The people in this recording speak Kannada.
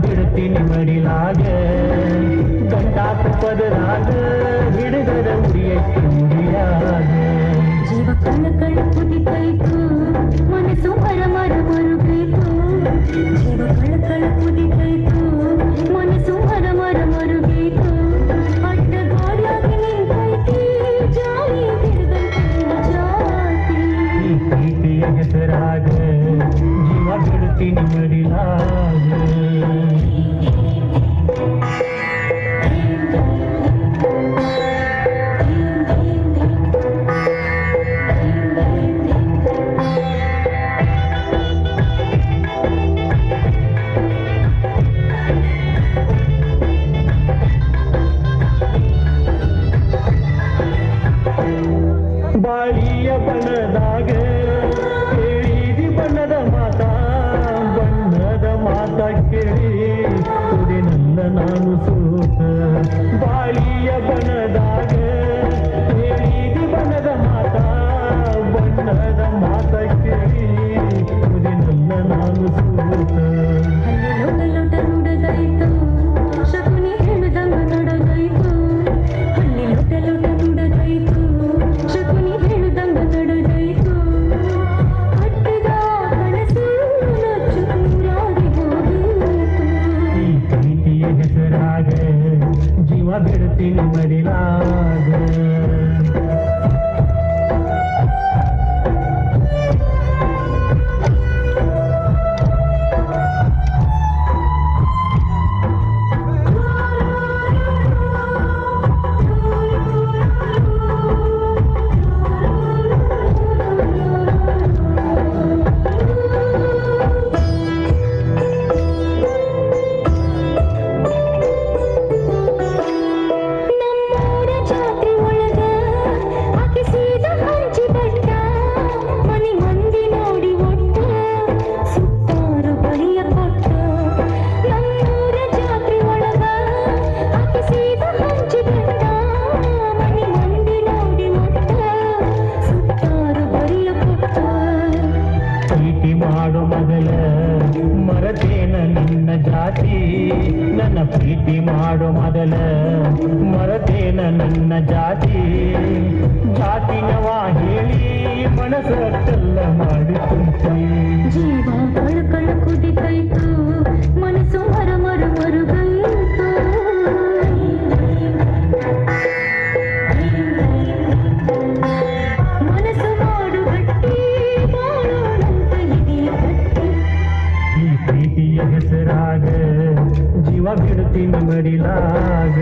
ಬಿಡುತ್ತೀನಿ ಮಡಿಲಾಗ ಗಂಟಾತ ಪದರಾಗ ಹಿಡಿದರ ಉರಿಯಕ್ಕೆ ಮುಡಿಯಾಗ ಜೀವ ಕಳ್ಳ ಕಳ್ಳ ಕುದಿತೈತು ಮನಸ್ಸು ಮರ ಮರ ಮರುಗೈತು ಜೀವ ಕಳ್ಳ ಕಳ್ಳ ಕುದಿತೈತು ಮನಸ್ಸು ಮರ ಮರ ಮರುಗೈತು ಅಡ್ಡ ಗಾಡಿಯಾಗಿ ನಿಂತೈತಿ ಜಾಲಿ ತಿರುಗೈತಿ ಜಾತಿ ಈ ಪ್ರೀತಿಯ ಹೆಸರಾಗ ಜೀವ ಬಿಡುತ್ತೀನಿ ಮಡಿಲಾಗ ಬಾಳಿಯ ಬಣ್ಣದಾಗ ಕೇಳಿದಿ ಬಣ್ಣದ ಮಾತ ಕೇಳಿ ಕುಡಿನಲ್ಲ ನಾನು ಸೋತ ಬಾಳಿಯ ಬಣ್ಣದಾಗ ಕೇಳಿದಿ ಬಣ್ಣದ ಮಾತ ಕೇಳಿ ಕುಡಿನಲ್ಲ ನಾನು ಸೋತ ಅಲ್ಲಿ ಲೋಟ ಲೋಟ ನುಡದೈತು ಶಕುನಿ ಹೇಳುದಂಗ ನಡೆದೈತು ಅಲ್ಲಿ ಲೋಟ ಲೋಟ ನುಡದೈತು ಶಕುನಿ ಹೇಳುದಂಗ ನಡೆದೈತು ಕಟ್ಟಿದ ಕನಸು ನಚ್ಚು ನೂರಾಗಿ ಹೋಗಿತ್ತು ಈ ಪ್ರೀತಿಯ ಹೆಸರಾಗ ಜೀವ ಬಿಡುತ್ತೀನಿ ಮಡಿಲಾಗ ನಮ್ಮೂರ ಜಾತ್ರೆ ಒಳಗ ಹಾಕಿಸಿದ ಹಂಚಿ ಬಟ್ಟ ಮನೆ ಮಂದಿ ನೋಡಿ ಒಟ್ಟ ಸುತ್ತಾರು ಬರಿಯ ಕೊಟ್ಟ ನಮ್ಮೂರ ಜಾತ್ರೆ ಒಳಗ ಹಾಕಿಸಿದ ಹಂಚಿ ಬಟ್ಟ ಮನೆ ಮಂದಿ ನೋಡಿ ಒಟ್ಟ ಸುತ್ತಾರು ಬರಿಯ ಕೊಟ್ಟ ಪ್ರೀತಿ ಮಾಡು ಮೊದಲ ಮರತೇನ ನಿನ್ನ ಜಾತಿ ನನ್ನ ಪ್ರೀತಿ ಮಾಡು ಮೊದಲ ಮರತೇನ ನನ್ನ ಜಾತಿನವ ಹೇಳಿ ಮನಸ್ಸಲ್ಲ ಮಾಡಿ ಕುಂತಿ ಜೀವ ಕಳ್ಳ ಕಳ್ಳ ಕುದಿತೈತು ಮನಸ್ಸು ಮರ ಮರ ಮರುಗೈತು ಮನಸ್ಸು ಮಾಡು ಗಟ್ಟಿ ಮಾಡೋಣಂತ ಇದೆಯ ಗಟ್ಟಿ ಈ ಪ್ರೀತಿಯ ಹೆಸರಾಗ ಜೀವ ಬಿಡುತ್ತೀನಿ ಮಡಿಲಾಗ